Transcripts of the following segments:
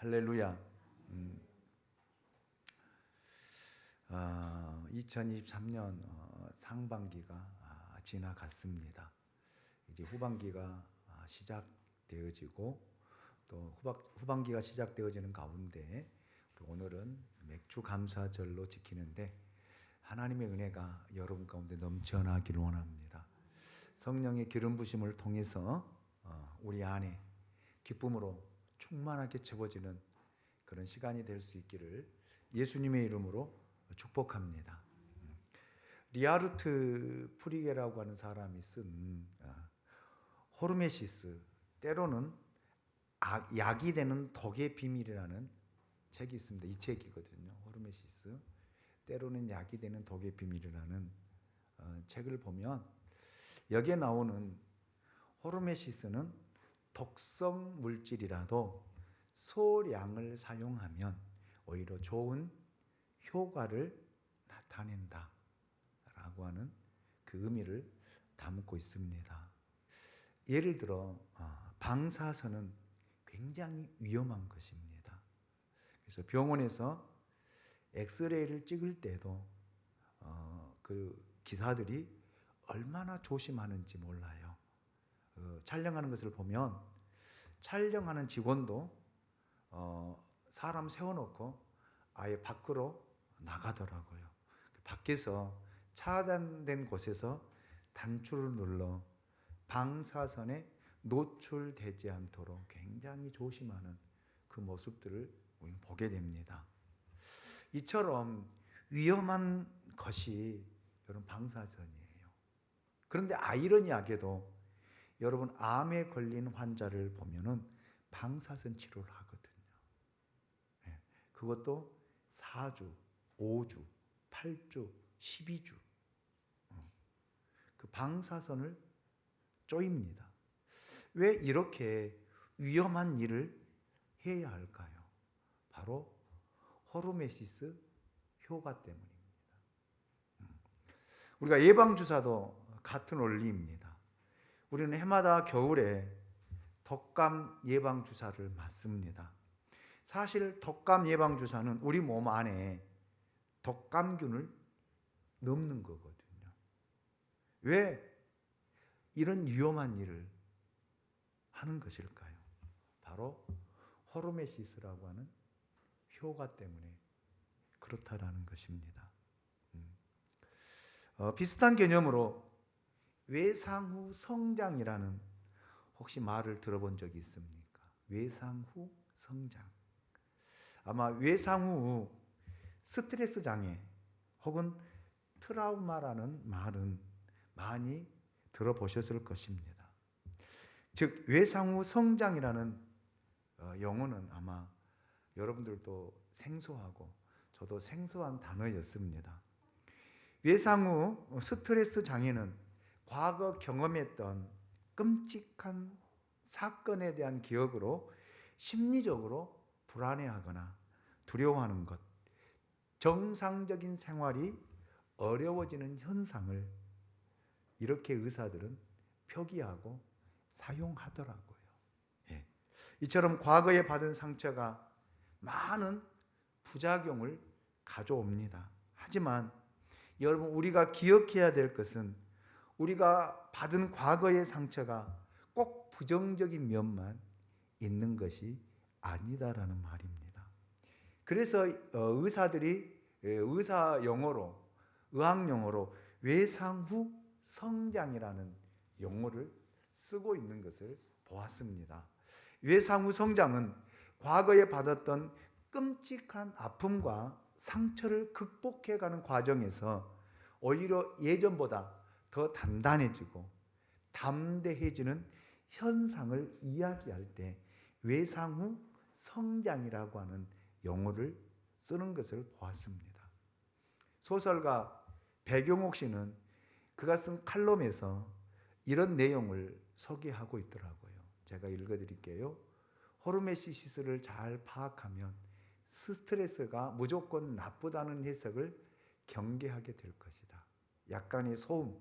할렐루야. 2023년 상반기가 지나갔습니다. 이제 후반기가 시작되어지고 또 후반기가 시작되어지는 가운데 오늘은 맥주 감사절로 지키는데 하나님의 은혜가 여러분 가운데 넘쳐나기를 원합니다. 성령의 기름 부심을 통해서 우리 안에 기쁨으로 충만하게 채워지는 그런 시간이 될 수 있기를 예수님의 이름으로 축복합니다. 리하르트 프리게라고 하는 사람이 쓴 호르메시스, 때로는 약이 되는 독의 비밀이라는 책이 있습니다. 이 책이거든요. 호르메시스, 때로는 약이 되는 독의 비밀이라는 책을 보면 여기에 나오는 호르메시스는 독성 물질이라도 소량을 사용하면 오히려 좋은 효과를 나타낸다 라고 하는 그 의미를 담고 있습니다. 예를 들어 방사선은 굉장히 위험한 것입니다. 그래서 병원에서 엑스레이를 찍을 때도 그 기사들이 얼마나 조심하는지 몰라요. 촬영하는 것을 보면 촬영하는 직원도 사람 세워놓고 아예 밖으로 나가더라고요. 밖에서 차단된 곳에서 단추를 눌러 방사선에 노출되지 않도록 굉장히 조심하는 그 모습들을 우리는 보게 됩니다. 이처럼 위험한 것이 여러분 방사선이에요. 그런데 아이러니하게도 여러분 암에 걸린 환자를 보면은 방사선 치료를 하거든요. 그것도 4주, 5주, 8주, 12주 그 방사선을 쪼입니다. 왜 이렇게 위험한 일을 해야 할까요? 바로 호르메시스 효과 때문입니다. 우리가 예방주사도 같은 원리입니다. 우리는 해마다 겨울에 독감 예방주사를 맞습니다. 사실 독감 예방주사는 우리 몸 안에 독감균을 넣는 거거든요. 왜 이런 위험한 일을 하는 것일까요? 바로 호르메시스라고 하는 효과 때문에 그렇다라는 것입니다. 비슷한 개념으로 외상후 성장이라는 혹시 말을 들어본 적이 있습니까? 외상후 성장. 아마 외상후 스트레스 장애 혹은 트라우마라는 말은 많이 들어보셨을 것입니다. 즉 외상후 성장이라는 용어는 아마 여러분들도 생소하고 저도 생소한 단어였습니다. 외상후 스트레스 장애는 과거 경험했던 끔찍한 사건에 대한 기억으로 심리적으로 불안해하거나 두려워하는 것, 정상적인 생활이 어려워지는 현상을 이렇게 의사들은 표기하고 사용하더라고요. 이처럼 과거에 받은 상처가 많은 부작용을 가져옵니다. 하지만 여러분, 우리가 기억해야 될 것은 우리가 받은 과거의 상처가 꼭 부정적인 면만 있는 것이 아니다라는 말입니다. 그래서 의사들이 의학 용어로 외상후 성장이라는 용어를 쓰고 있는 것을 보았습니다. 외상후 성장은 과거에 받았던 끔찍한 아픔과 상처를 극복해가는 과정에서 오히려 예전보다 더 단단해지고 담대해지는 현상을 이야기할 때 외상후 성장이라고 하는 용어를 쓰는 것을 보았습니다. 소설가 백용옥 씨는 그가 쓴 칼럼에서 이런 내용을 소개하고 있더라고요. 제가 읽어드릴게요. 호르메시스를 잘 파악하면 스트레스가 무조건 나쁘다는 해석을 경계하게 될 것이다. 약간의 소음,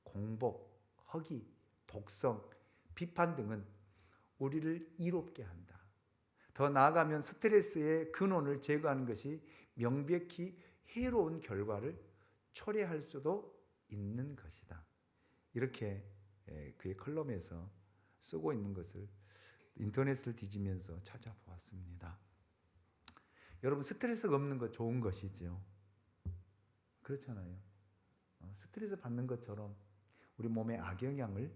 공복, 허기, 독성, 비판 등은 우리를 이롭게 한다. 더 나아가면 스트레스의 근원을 제거하는 것이 명백히 해로운 결과를 초래할 수도 있는 것이다. 이렇게 그의 컬럼에서 쓰고 있는 것을 인터넷을 뒤지면서 찾아보았습니다. 여러분, 스트레스가 없는 것 좋은 것이지요. 그렇잖아요. 스트레스 받는 것처럼 우리 몸에 악영향을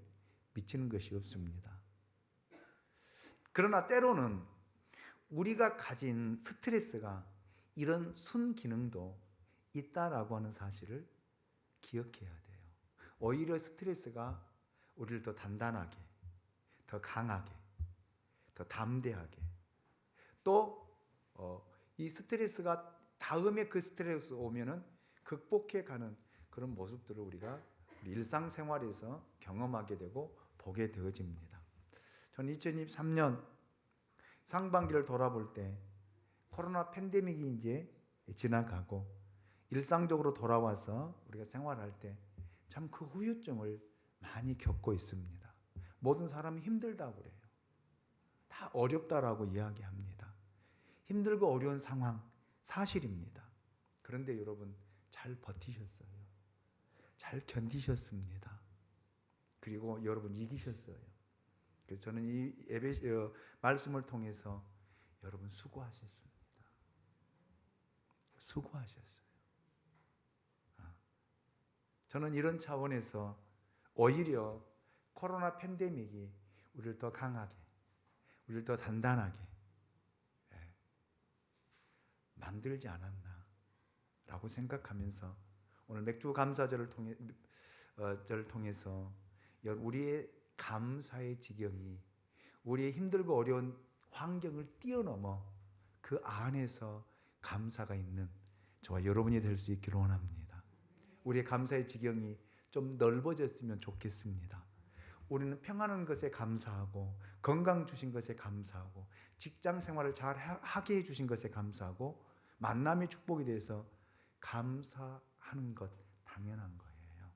미치는 것이 없습니다. 그러나 때로는 우리가 가진 스트레스가 이런 순기능도 있다라고 하는 사실을 기억해야 돼요. 오히려 스트레스가 우리를 더 단단하게, 더 강하게, 더 담대하게, 또 이 스트레스가 다음에 그 스트레스 오면은 극복해 가는 그런 모습들을 우리가 우리 일상생활에서 경험하게 되고 보게 되어집니다. 저는 2023년 상반기를 돌아볼 때 코로나 팬데믹이 이제 지나가고 일상적으로 돌아와서 우리가 생활할 때 참 그 후유증을 많이 겪고 있습니다. 모든 사람이 힘들다고 그래요. 다 어렵다라고 이야기합니다. 힘들고 어려운 상황 사실입니다. 그런데 여러분 잘 버티셨어요. 잘 견디셨습니다. 그리고 여러분 이기셨어요. 그래서 저는 이 말씀을 통해서 여러분 수고하셨습니다. 수고하셨어요. 저는 이런 차원에서 오히려 코로나 팬데믹이 우리를 더 강하게, 우리를 더 단단하게 만들지 않았나라고 생각하면서 오늘 맥주 감사절을 통해서 우리의 감사의 지경이 우리의 힘들고 어려운 환경을 뛰어넘어 그 안에서 감사가 있는 저와 여러분이 될 수 있기를 원합니다. 우리의 감사의 지경이 좀 넓어졌으면 좋겠습니다. 우리는 평안한 것에 감사하고 건강 주신 것에 감사하고 직장 생활을 잘 하게 해주신 것에 감사하고 만남의 축복에 대해서 감사하는 것 당연한 거예요.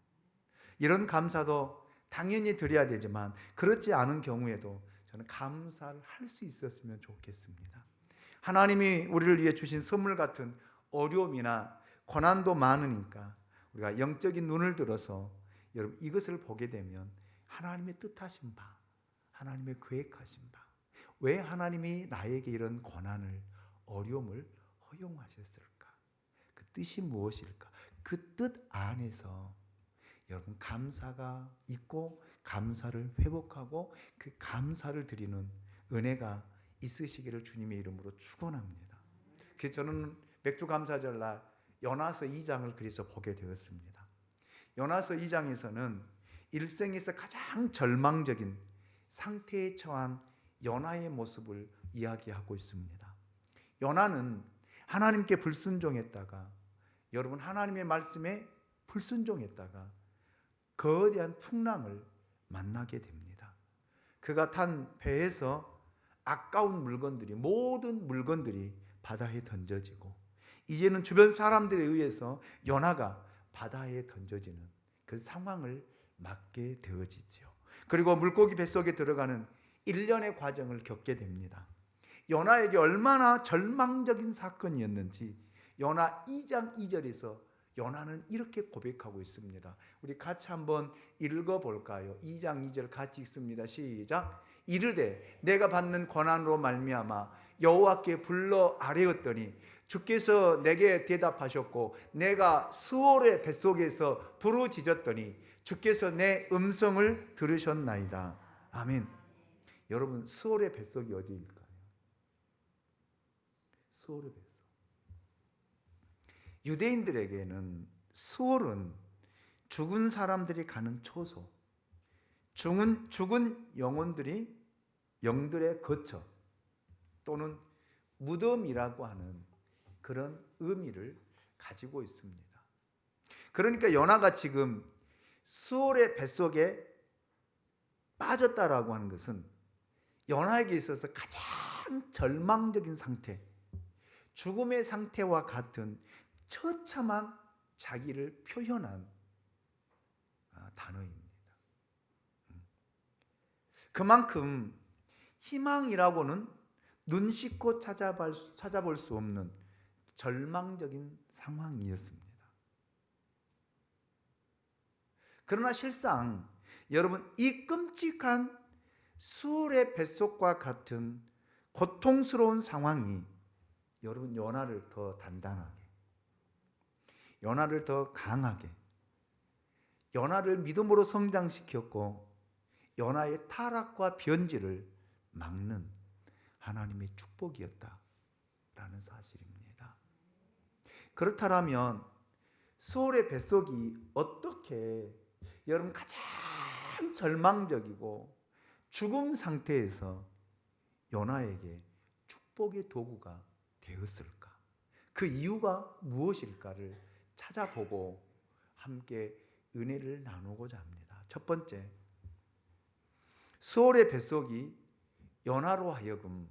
이런 감사도 당연히 드려야 되지만 그렇지 않은 경우에도 저는 감사를 할 수 있었으면 좋겠습니다. 하나님이 우리를 위해 주신 선물 같은 어려움이나 고난도 많으니까 우리가 영적인 눈을 들어서 여러분 이것을 보게 되면 하나님의 뜻하신 바, 하나님의 계획하신 바, 왜 하나님이 나에게 이런 고난을, 어려움을 허용하셨을까? 그 뜻이 무엇일까? 그 뜻 안에서 여러분 감사가 있고 감사를 회복하고 그 감사를 드리는 은혜가 있으시기를 주님의 이름으로 축원합니다. 그래서 저는 맥주 감사절 날 요나서 2장을 그래서 보게 되었습니다. 요나서 2장에서는 일생에서 가장 절망적인 상태에 처한 요나의 모습을 이야기하고 있습니다. 요나는 하나님께 불순종했다가 여러분 하나님의 말씀에 불순종했다가 거대한 풍랑을 만나게 됩니다. 그가 탄 배에서 아까운 물건들이 모든 물건들이 바다에 던져지고 이제는 주변 사람들에 의해서 요나가 바다에 던져지는 그 상황을 맞게 되어지죠. 그리고 물고기 뱃속에 들어가는 1년의 과정을 겪게 됩니다. 요나에게 얼마나 절망적인 사건이었는지 요나 2장 2절에서 요나는 이렇게 고백하고 있습니다. 우리 같이 한번 읽어볼까요? 2장 2절 같이 읽습니다. 시작. 이르되 내가 받는 고난으로 말미암아 여호와께 불러 아뢰었더니 주께서 내게 대답하셨고 내가 스올의 뱃속에서 부르짖었더니 주께서 내 음성을 들으셨나이다. 아멘. 여러분 스올의 뱃속이 어디일까요? 스올의 뱃속. 유대인들에게는 스올은 죽은 사람들이 가는 초소, 죽은 영들의 거처 또는 무덤이라고 하는 그런 의미를 가지고 있습니다. 그러니까 요나가 지금 스올의 뱃속에 빠졌다라고 하는 것은 요나에게 있어서 가장 절망적인 상태, 죽음의 상태와 같은 처참한 자기를 표현한 단어입니다. 그만큼 희망이라고는 눈 씻고 찾아볼 수 없는 절망적인 상황이었습니다. 그러나 실상 여러분, 이 끔찍한 수울의 뱃속과 같은 고통스러운 상황이 여러분 요나를 더 단단하게, 요나를 더 강하게, 요나를 믿음으로 성장시켰고 요나의 타락과 변질을 막는 하나님의 축복이었다라는 사실입니다. 그렇다면 수울의 뱃속이 어떻게 여러분 가장 절망적이고 죽음 상태에서 요나에게 축복의 도구가 되었을까? 그 이유가 무엇일까를 찾아보고 함께 은혜를 나누고자 합니다. 첫 번째, 수울의 뱃속이 요나로 하여금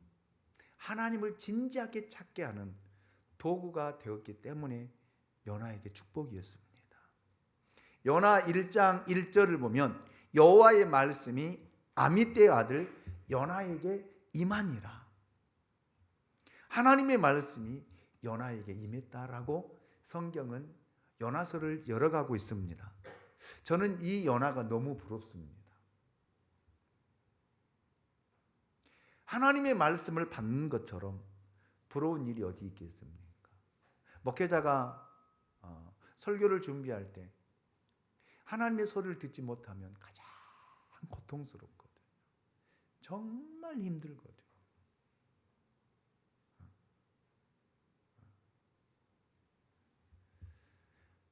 하나님을 진지하게 찾게 하는 도구가 되었기 때문에 요나에게 축복이었습니다. 요나 1장 1절을 보면 여호와의 말씀이 아미떼의 아들 요나에게 임하니라. 하나님의 말씀이 요나에게 임했다라고 성경은 요나서를 열어가고 있습니다. 저는 이 요나가 너무 부럽습니다. 하나님의 말씀을 받는 것처럼 부러운 일이 어디 있겠습니까? 목회자가 설교를 준비할 때 하나님의 소리를 듣지 못하면 가장 고통스럽거든요. 정말 힘들거든요.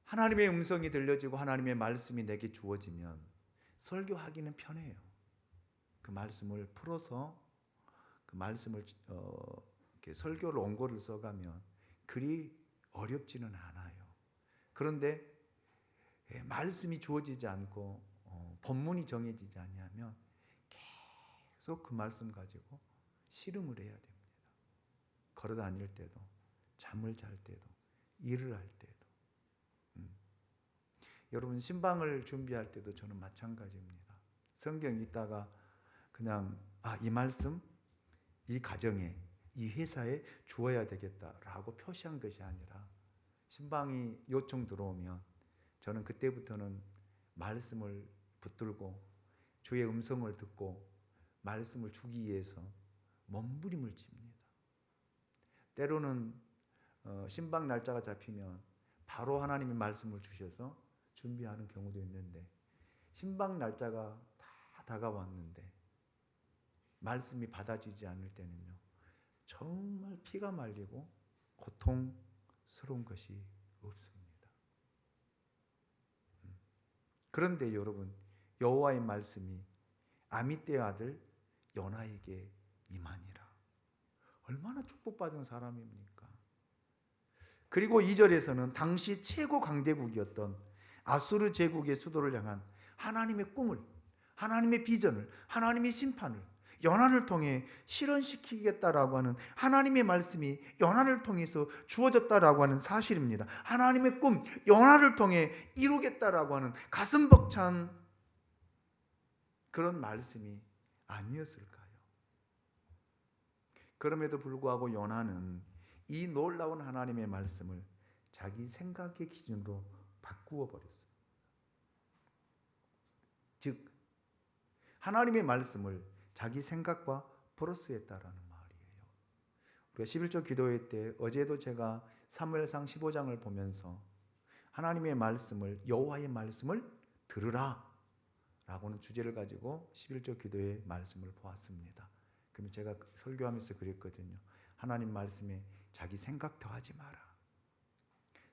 하나님의 음성이 들려지고 하나님의 말씀이 내게 주어지면 설교하기는 편해요. 그 말씀을 풀어서 그 말씀을 이렇게 설교를 원고를 써가면 그리 어렵지는 않아요. 그런데 말씀이 주어지지 않고 본문이 정해지지 않으면 계속 그 말씀 가지고 씨름을 해야 됩니다. 걸어 다닐 때도, 잠을 잘 때도, 일을 할 때도. 여러분 신방을 준비할 때도 저는 마찬가지입니다. 성경 읽다가 그냥 이 말씀 이 가정에 이 회사에 주어야 되겠다라고 표시한 것이 아니라 신방이 요청 들어오면 저는 그때부터는 말씀을 붙들고 주의 음성을 듣고 말씀을 주기 위해서 몸부림을 칩니다. 때로는 신방 날짜가 잡히면 바로 하나님의 말씀을 주셔서 준비하는 경우도 있는데 신방 날짜가 다 다가왔는데 말씀이 받아지지 않을 때는요 정말 피가 말리고 고통스러운 것이 없습니다. 그런데 여러분 여호와의 말씀이 아미떼의 아들 요나에게 임하니라. 얼마나 축복받은 사람입니까? 그리고 2절에서는 당시 최고 강대국이었던 아수르 제국의 수도를 향한 하나님의 꿈을, 하나님의 비전을, 하나님의 심판을 요나를 통해 실현시키겠다라고 하는 하나님의 말씀이 요나를 통해서 주어졌다라고 하는 사실입니다. 하나님의 꿈, 요나를 통해 이루겠다라고 하는 가슴 벅찬 그런 말씀이 아니었을까요? 그럼에도 불구하고 요나는 이 놀라운 하나님의 말씀을 자기 생각의 기준으로 바꾸어 버렸어요. 즉 하나님의 말씀을 자기 생각과 플러스했다라는 말이에요. 우리가 11조 기도회 때 어제도 제가 사무엘상 15장을 보면서 하나님의 말씀을 여호와의 말씀을 들으라 라고는 주제를 가지고 11조 기도의 말씀을 보았습니다. 그럼 제가 설교하면서 그랬거든요. 하나님 말씀에 자기 생각 더하지 마라.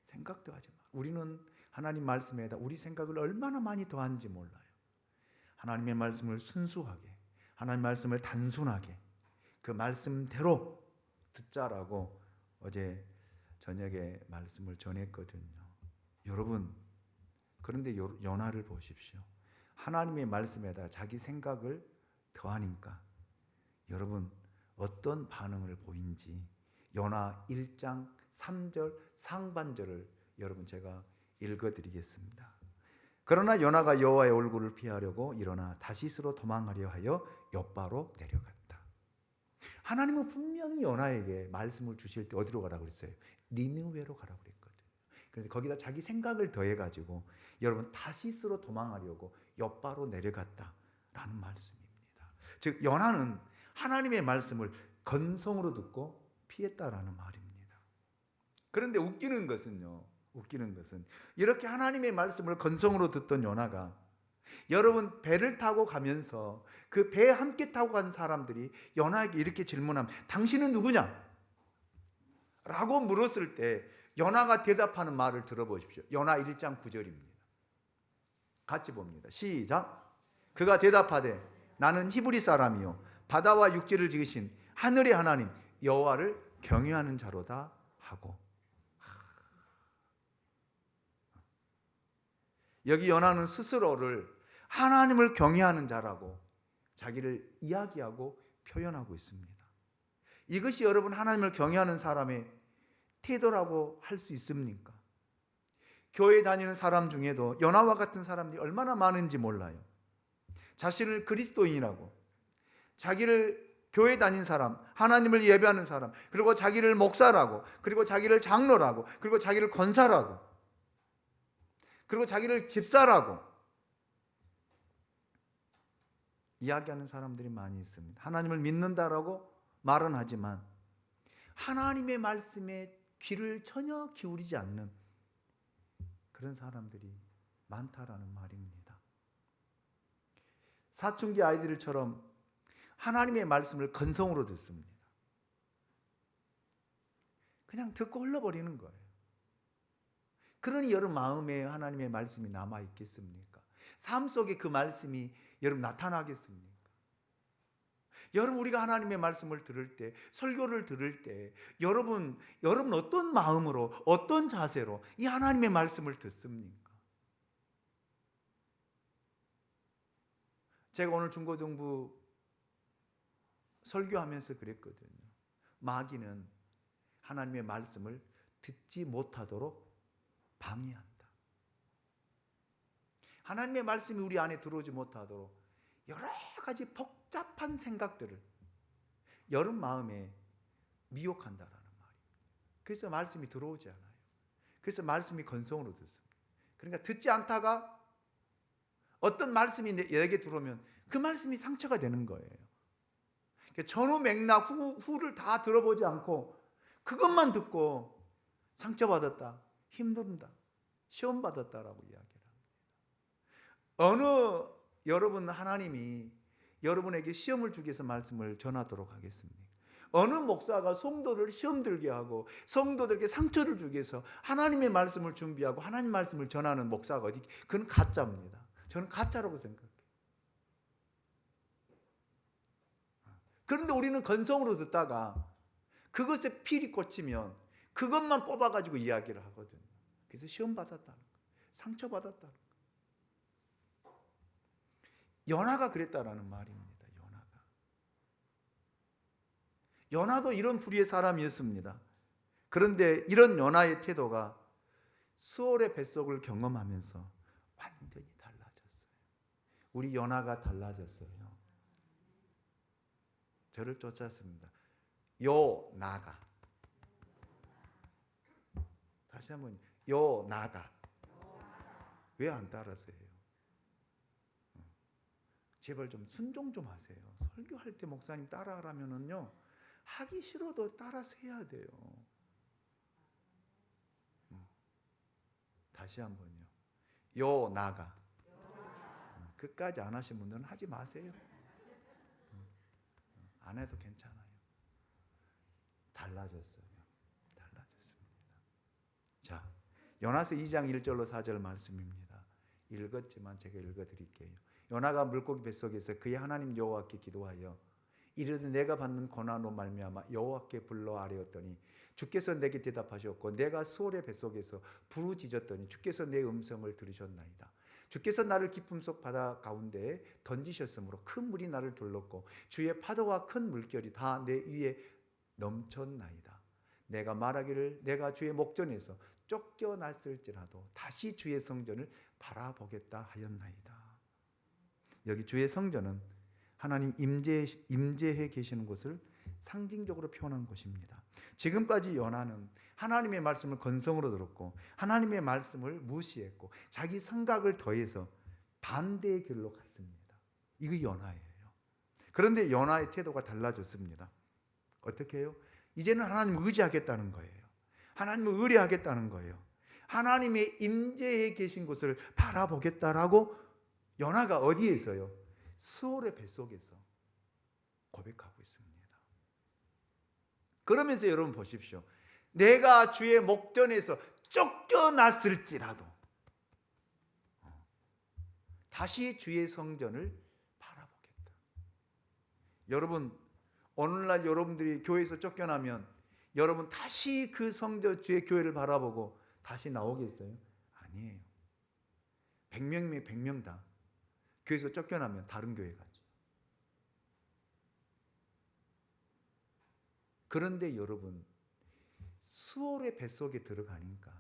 생각 더하지 마라. 우리는 하나님 말씀에다 우리 생각을 얼마나 많이 더한지 몰라요. 하나님의 말씀을 순수하게, 하나님 말씀을 단순하게 그 말씀대로 듣자라고 어제 저녁에 말씀을 전했거든요. 여러분, 그런데 요나를 보십시오. 하나님의 말씀에다 자기 생각을 더하니까 여러분 어떤 반응을 보인지 요나 1장 3절 상반절을 여러분 제가 읽어드리겠습니다. 그러나 요나가 여호와의 얼굴을 피하려고 일어나 다시스로 도망하려 하여 욥바로 내려갔다. 하나님은 분명히 요나에게 말씀을 주실 때 어디로 가라고 그랬어요? 니느웨로 가라고 그랬거든요. 그런데 거기다 자기 생각을 더해가지고 여러분 타시스로 도망하려고 엿바로 내려갔다라는 말씀입니다. 즉 요나는 하나님의 말씀을 건성으로 듣고 피했다라는 말입니다. 그런데 웃기는 것은 이렇게 하나님의 말씀을 건성으로 듣던 요나가 여러분 배를 타고 가면서 그 배에 함께 타고 간 사람들이 요나에게 이렇게 질문하면 당신은 누구냐? 라고 물었을 때 요나가 대답하는 말을 들어보십시오. 요나 1장 9절입니다. 같이 봅니다. 시작. 그가 대답하되 나는 히브리 사람이요 바다와 육지를 지으신 하늘의 하나님 여호와를 경외하는 자로다 하고. 여기 요나는 스스로를 하나님을 경외하는 자라고 자기를 이야기하고 표현하고 있습니다. 이것이 여러분 하나님을 경외하는 사람의 태도라고 할 수 있습니까? 교회 다니는 사람 중에도 요나와 같은 사람들이 얼마나 많은지 몰라요. 자신을 그리스도인이라고, 자기를 교회 다닌 사람, 하나님을 예배하는 사람, 그리고 자기를 목사라고, 그리고 자기를 장로라고, 그리고 자기를 권사라고, 그리고 자기를 집사라고 이야기하는 사람들이 많이 있습니다. 하나님을 믿는다라고 말은 하지만 하나님의 말씀에 귀를 전혀 기울이지 않는 그런 사람들이 많다라는 말입니다. 사춘기 아이들처럼 하나님의 말씀을 건성으로 듣습니다. 그냥 듣고 흘러버리는 거예요. 그러니 여러분 마음에 하나님의 말씀이 남아 있겠습니까? 삶 속에 그 말씀이 여러분 나타나겠습니까? 여러분 우리가 하나님의 말씀을 들을 때, 설교를 들을 때 여러분 어떤 마음으로, 어떤 자세로 이 하나님의 말씀을 듣습니까? 제가 오늘 중고등부 설교하면서 그랬거든요. 마귀는 하나님의 말씀을 듣지 못하도록 방해한다. 하나님의 말씀이 우리 안에 들어오지 못하도록 여러 가지 복잡한 생각들을 여러분 마음에 미혹한다라는 말이에요. 그래서 말씀이 들어오지 않아요. 그래서 말씀이 건성으로 듣습니다. 그러니까 듣지 않다가 어떤 말씀이 내게 들어오면 그 말씀이 상처가 되는 거예요. 전후 맥락 후를 다 들어보지 않고 그것만 듣고 상처받았다, 힘든다, 시험받았다라고 이야기를 합니다. 어느 여러분 하나님이 여러분에게 시험을 주기 위해서 말씀을 전하도록 하겠습니까? 어느 목사가 성도를 시험 들게 하고 성도들에게 상처를 주기 위해서 하나님의 말씀을 준비하고 하나님 말씀을 전하는 목사가 어디? 그건 가짜입니다. 저는 가짜라고 생각해요. 그런데 우리는 건성으로 듣다가 그것에 필이 꽂히면 그것만 뽑아가지고 이야기를 하거든요. 그래서 시험 받았다는 거예요. 상처 받았다는 거예요. 요나가 그랬다라는 말입니다. 요나도 이런 불의의 사람이었습니다. 그런데 이런 요나의 태도가 수월의 뱃속을 경험하면서 완전히 달라졌어요. 우리 요나가 달라졌어요. 저를 쫓았습니다. 요나가. 다시 한번 요나가. 왜 안 따라서요? 제발 좀 순종 좀 하세요. 설교할 때 목사님 따라하라면은요 하기 싫어도 따라서 해야 돼요. 다시 한번요. 요나가. 끝까지 안 하신 분들은 하지 마세요. 안 해도 괜찮아요. 달라졌습니다. 자, 요나서 2장 1절로 4절 말씀입니다. 읽었지만 제가 읽어드릴게요. 요나가 물고기 뱃속에서 그의 하나님 여호와께 기도하여 이르되 내가 받는 고난으로 말미암아 여호와께 불러 아뢰었더니 주께서 내게 대답하셨고 내가 수월의 뱃속에서 부르짖었더니 주께서 내 음성을 들으셨나이다. 주께서 나를 깊음 속 바다 가운데에 던지셨으므로 큰 물이 나를 둘렀고 주의 파도와 큰 물결이 다 내 위에 넘쳤나이다. 내가 말하기를 내가 주의 목전에서 쫓겨났을지라도 다시 주의 성전을 바라보겠다 하였나이다. 여기 주의 성전은 하나님 임재해 계시는 곳을 상징적으로 표현한 것입니다. 지금까지 요나는 하나님의 말씀을 건성으로 들었고 하나님의 말씀을 무시했고 자기 생각을 더해서 반대의 길로 갔습니다. 이거 요나예요. 그런데 요나의 태도가 달라졌습니다. 어떻게 해요? 이제는 하나님을 의지하겠다는 거예요. 하나님을 의뢰하겠다는 거예요. 하나님의 임재에 계신 곳을 바라보겠다라고 요나가 어디에서요? 스올의 뱃속에서 고백하고 있습니다. 그러면서 여러분 보십시오. 내가 주의 목전에서 쫓겨났을지라도 다시 주의 성전을 바라보겠다. 여러분, 오늘날 여러분들이 교회에서 쫓겨나면 여러분 다시 그 성전 주의 교회를 바라보고 다시 나오겠어요? 아니에요. 100명이면 100명 다 교회에서 쫓겨나면 다른 교회 가죠. 그런데 여러분, 수월의 뱃속에 들어가니까,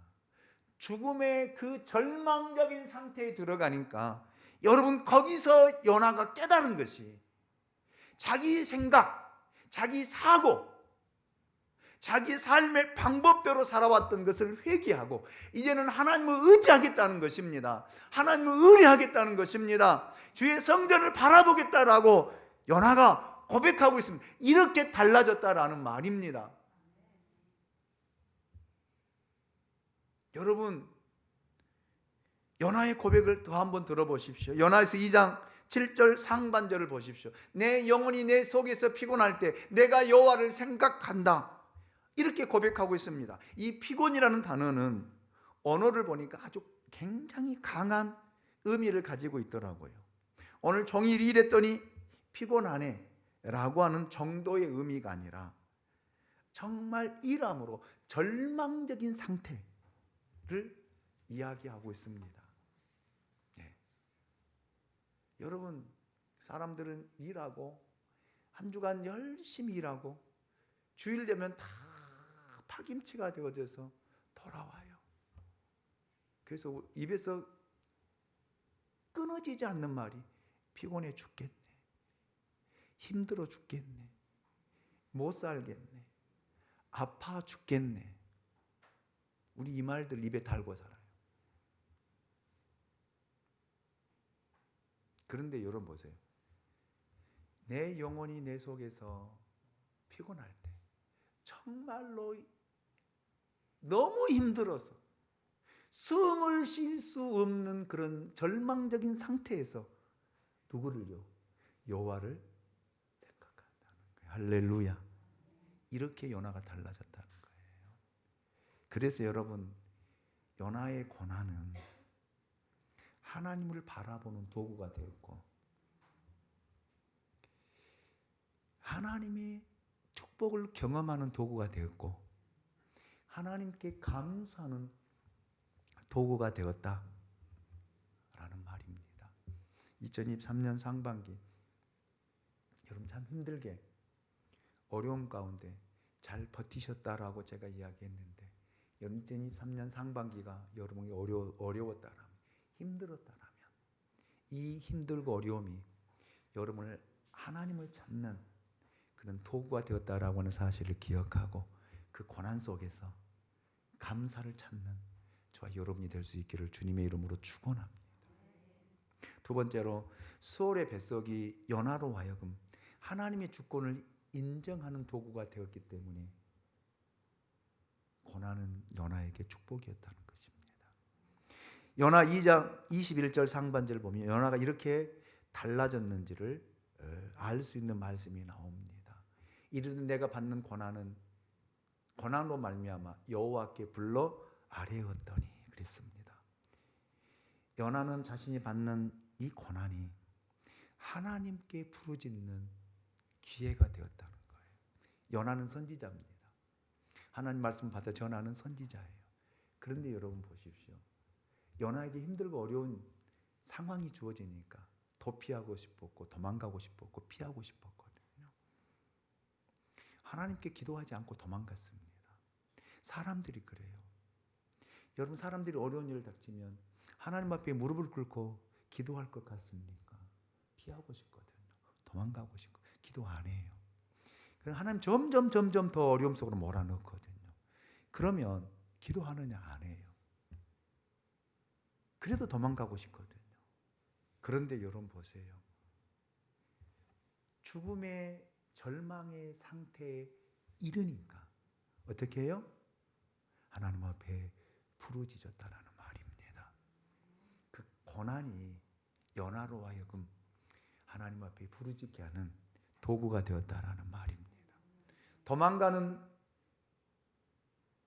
죽음의 그 절망적인 상태에 들어가니까 여러분 거기서 요나가 깨달은 것이 자기 생각, 자기 사고, 자기 삶의 방법대로 살아왔던 것을 회개하고 이제는 하나님을 의지하겠다는 것입니다. 하나님을 의뢰하겠다는 것입니다. 주의 성전을 바라보겠다라고 요나가 고백하고 있습니다. 이렇게 달라졌다라는 말입니다. 여러분, 요나의 고백을 더 한번 들어보십시오. 요나에서 2장 7절 상반절을 보십시오. 내 영혼이 내 속에서 피곤할 때 내가 여호와를 생각한다. 이렇게 고백하고 있습니다. 이 피곤이라는 단어는 언어를 보니까 아주 굉장히 강한 의미를 가지고 있더라고요. 오늘 종일 일했더니 피곤하네 라고 하는 정도의 의미가 아니라 정말 일함으로 절망적인 상태를 이야기하고 있습니다. 네. 여러분, 사람들은 일하고 한 주간 열심히 일하고 주일 되면 다 파김치가 되어져서 돌아와요. 그래서 입에서 끊어지지 않는 말이 피곤해 죽겠네, 힘들어 죽겠네, 못 살겠네, 아파 죽겠네. 우리 이 말들 입에 달고 살아요. 그런데 여러분 보세요. 내 영혼이 내 속에서 피곤할 때 정말로 너무 힘들어서 숨을 쉴 수 없는 그런 절망적인 상태에서 누구를요? 여호와를 생각한다는 거예요. 할렐루야. 이렇게 요나가 달라졌다는 거예요. 그래서 여러분, 요나의 고난은 하나님을 바라보는 도구가 되었고 하나님의 축복을 경험하는 도구가 되었고 하나님께 감사하는 도구가 되었다라는 말입니다. 2023년 상반기 여러분 참 힘들게 어려움 가운데 잘 버티셨다라고 제가 이야기했는데 2023년 상반기가 여러분이 어려웠다라면 힘들었다라면 이 힘들고 어려움이 여러분을 하나님을 찾는 그런 도구가 되었다라고 하는 사실을 기억하고 그 고난 속에서 감사를 찾는 저와 여러분이 될 수 있기를 주님의 이름으로 축원합니다. 두 번째로 스올의 뱃속이 요나로 하여금 하나님의 주권을 인정하는 도구가 되었기 때문에 고난은 요나에게 축복이었다는 것입니다. 요나 2장 21절 상반절을 보면 요나가 이렇게 달라졌는지를 알 수 있는 말씀이 나옵니다. 이르되 내가 받는 고난으로 말미암아 여호와께 불러 아뢰었더니 그랬습니다. 요나는 자신이 받는 이 고난이 하나님께 부르짖는 기회가 되었다는 거예요. 요나는 선지자입니다. 하나님 말씀 받아 전하는 선지자예요. 그런데 여러분 보십시오. 요나에게 힘들고 어려운 상황이 주어지니까 도피하고 싶었고 도망가고 싶었고 피하고 싶었거든요. 하나님께 기도하지 않고 도망갔습니다. 사람들이 그래요. 여러분, 사람들이 어려운 일을 닥치면 하나님 앞에 무릎을 꿇고 기도할 것 같습니까? 피하고 싶거든요. 도망가고 싶고 기도 안 해요. 하나님 점점 더 어려움 속으로 몰아넣거든요. 그러면 기도하느냐 안 해요. 그래도 도망가고 싶거든요. 그런데 여러분 보세요. 죽음의 절망의 상태에 이르니까 어떻게 해요? 하나님 앞에 부르짖었다라는 말입니다. 그 고난이 연하로 하여금 하나님 앞에 부르짖게 하는 도구가 되었다라는 말입니다. 도망가는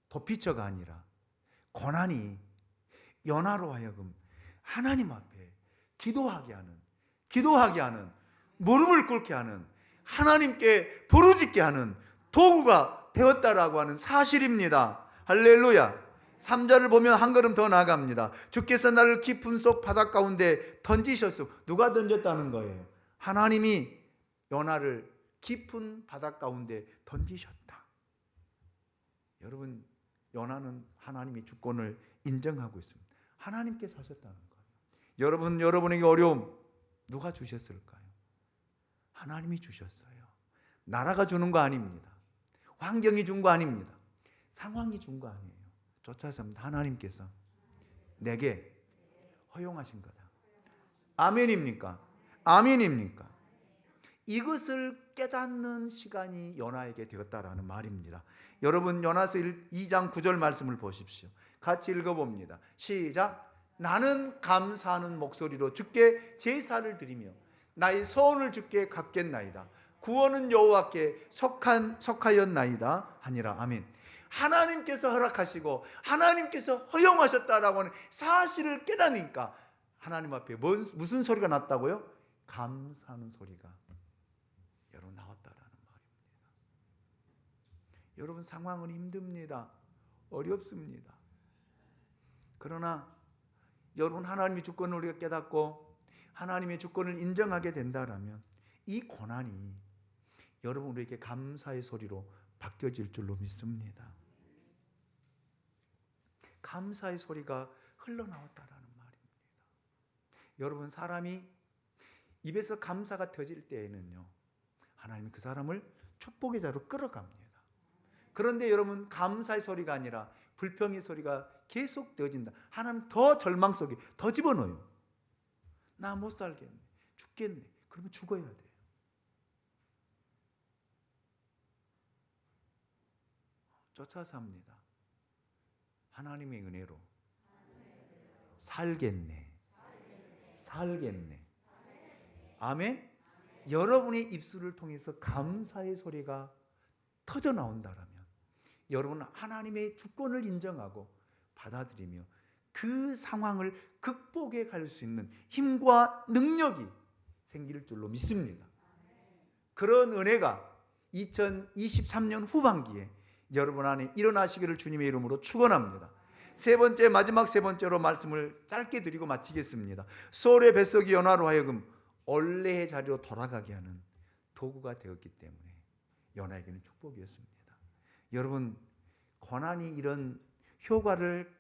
도피처가 아니라 고난이 연하로 하여금 하나님 앞에 기도하게 하는 무릎을 꿇게 하는 하나님께 부르짖게 하는 도구가 되었다라고 하는 사실입니다. 할렐루야. 3절을 보면 한 걸음 더 나아갑니다. 주께서 나를 깊은 속 바다 가운데 던지셨소. 누가 던졌다는 거예요? 하나님이 요나를 깊은 바다 가운데 던지셨다. 여러분, 요나는 하나님의 주권을 인정하고 있습니다. 하나님께서 하셨다는 거예요. 여러분에게 어려움 누가 주셨을까요? 하나님이 주셨어요. 나라가 주는 거 아닙니다. 환경이 준 거 아닙니다. 상황이 준 거 아니에요. 쫓아서 하나님께서 내게 허용하신 거다. 아멘입니까? 아멘입니까? 이것을 깨닫는 시간이 요나에게 되었다라는 말입니다. 여러분, 요나서 2장 9절 말씀을 보십시오. 같이 읽어봅니다. 시작. 나는 감사하는 목소리로 주께 제사를 드리며 나의 소원을 주께 갚겠나이다. 구원은 여호와께 속하였나이다 하니라. 아멘. 하나님께서 허락하시고 하나님께서 허용하셨다라고 하는 사실을 깨닫으니까 하나님 앞에 무슨 소리가 났다고요? 감사하는 소리가 여러분 나왔다라는 말입니다. 여러분, 상황은 힘듭니다. 어렵습니다. 그러나 여러분, 하나님의 주권을 우리가 깨닫고 하나님의 주권을 인정하게 된다라면 이 고난이 여러분 우리에게 감사의 소리로 바뀌어질 줄로 믿습니다. 감사의 소리가 흘러나왔다라는 말입니다. 여러분, 사람이 입에서 감사가 터질 때에는요, 하나님이 그 사람을 축복의 자로 끌어갑니다. 그런데 여러분, 감사의 소리가 아니라 불평의 소리가 계속 되어진다. 하나님 더 절망 속에 더 집어넣어요. 나 못 살겠네. 죽겠네. 그러면 죽어야 돼요. 쫓아서 합니다. 하나님의 은혜로 살겠네. 아멘. 여러분의 입술을 통해서 감사의 소리가 터져 나온다라면 여러분은 하나님의 주권을 인정하고 받아들이며 그 상황을 극복해 갈 수 있는 힘과 능력이 생길 줄로 믿습니다. 그런 은혜가 2023년 후반기에 여러분 안에 일어나시기를 주님의 이름으로 축원합니다. 마지막 세 번째로 말씀을 짧게 드리고 마치겠습니다. 소울의 뱃속이 요나로 하여금 원래의 자리로 돌아가게 하는 도구가 되었기 때문에 요나에게는 축복이었습니다. 여러분, 고난이 이런 효과를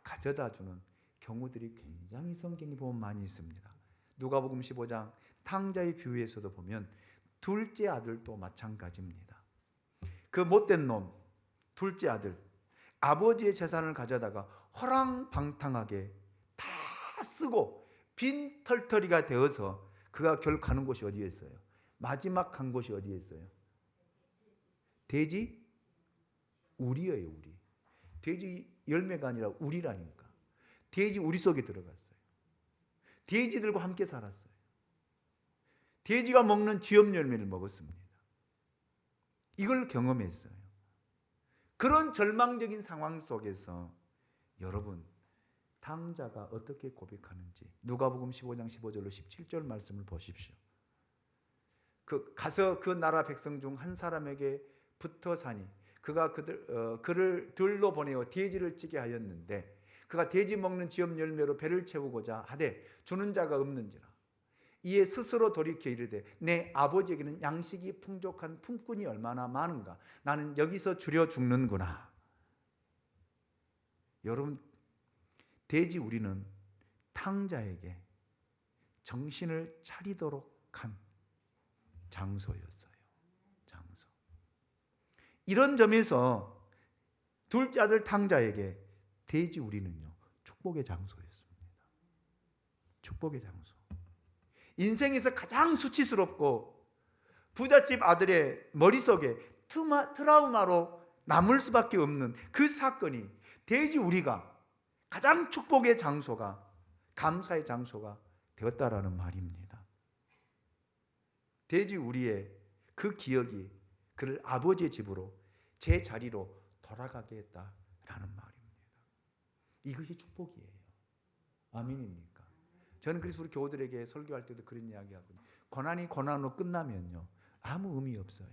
가져다주는 경우들이 굉장히 성경에 보면 많이 있습니다. 누가복음 15장 탕자의 비유에서도 보면 둘째 아들도 마찬가지입니다. 그 못된 놈, 둘째 아들, 아버지의 재산을 가져다가 허랑방탕하게 다 쓰고 빈털터리가 되어서 그가 결국 가는 곳이 어디였어요? 마지막 간 곳이 어디였어요? 돼지 우리예요, 우리. 돼지 열매가 아니라 우리라니까. 돼지 우리 속에 들어갔어요. 돼지들과 함께 살았어요. 돼지가 먹는 쥐염 열매를 먹었습니다. 이걸 경험했어요. 그런 절망적인 상황 속에서 여러분, 탕자가 어떻게 고백하는지 누가복음 15장 15절로 17절 말씀을 보십시오. 가서 그 나라 백성 중 한 사람에게 붙어 사니 그가 그를 들로 보내어 돼지를 찌게 하였는데 그가 돼지 먹는 쥐염 열매로 배를 채우고자 하되 주는 자가 없는지라. 이에 스스로 돌이켜 이르되 내 아버지에게는 양식이 풍족한 품꾼이 얼마나 많은가. 나는 여기서 줄여 죽는구나. 여러분, 돼지 우리는 탕자에게 정신을 차리도록 한 장소였어요. 장소. 이런 점에서 둘째 아들 탕자에게 돼지 우리는요 축복의 장소였습니다. 축복의 장소. 인생에서 가장 수치스럽고 부잣집 아들의 머릿속에 트라우마로 남을 수밖에 없는 그 사건이 돼지 우리가 가장 축복의 장소가, 감사의 장소가 되었다라는 말입니다. 돼지 우리의 그 기억이 그를 아버지의 집으로, 제 자리로 돌아가게 했다라는 말입니다. 이것이 축복이에요. 아멘입니까? 저는 그래서 우리 교우들에게 설교할 때도 그런 이야기 하거든요. 고난이 고난으로 끝나면요 아무 의미 없어요.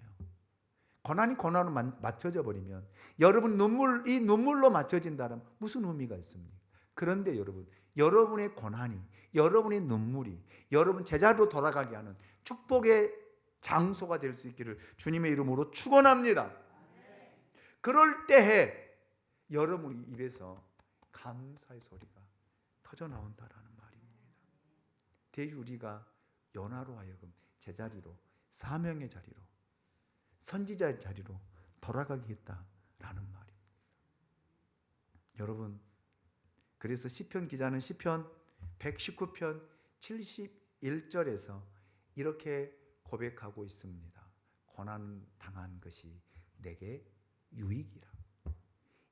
고난이 고난으로 맞춰져 버리면, 여러분 이 눈물로 맞춰진다면 무슨 의미가 있습니까? 그런데 여러분, 여러분의 고난이, 여러분의 눈물이 여러분 제자리로 돌아가게 하는 축복의 장소가 될 수 있기를 주님의 이름으로 축원합니다. 그럴 때에 여러분 입에서 감사의 소리가 터져 나온다라는 말입니다. 돼지 우리가 요나로 하여금 제자리로, 사명의 자리로, 선지자의 자리로 돌아가게 했다라는 말입니다. 여러분, 그래서 시편 기자는 시편 119편 71절에서 이렇게 고백하고 있습니다. 고난 당한 것이 내게 유익이라.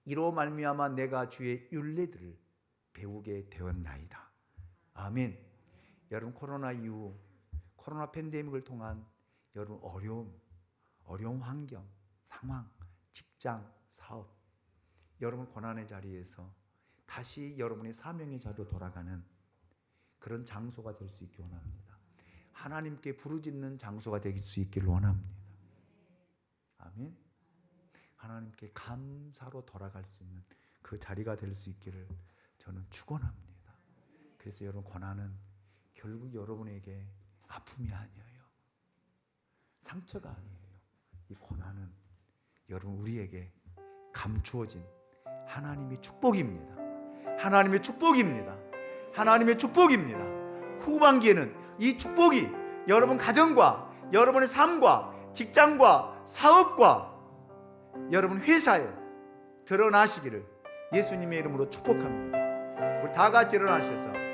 이로 말미암아 내가 주의 율례들을 배우게 되었나이다. 아멘. 여러분, 코로나 이후, 코로나 팬데믹을 통한 여러분 어려운 환경, 상황, 직장, 사업, 여러분 고난의 자리에서 다시 여러분의 사명의 자리로 돌아가는 그런 장소가 될 수 있기 원합니다. 하나님께 부르짖는 장소가 될 수 있기를 원합니다. 아멘. 하나님께 감사로 돌아갈 수 있는 그 자리가 될 수 있기를 저는 축원합니다. 그래서 여러분, 고난은 결국 여러분에게 아픔이 아니에요. 상처가 아니에요. 이 고난은 여러분 우리에게 감추어진 하나님의 축복입니다. 하나님의 축복입니다. 하나님의 축복입니다. 후반기에는 이 축복이 여러분 가정과 여러분의 삶과 직장과 사업과 여러분 회사에 드러나시기를 예수님의 이름으로 축복합니다. 우리 다 같이 일어나셔서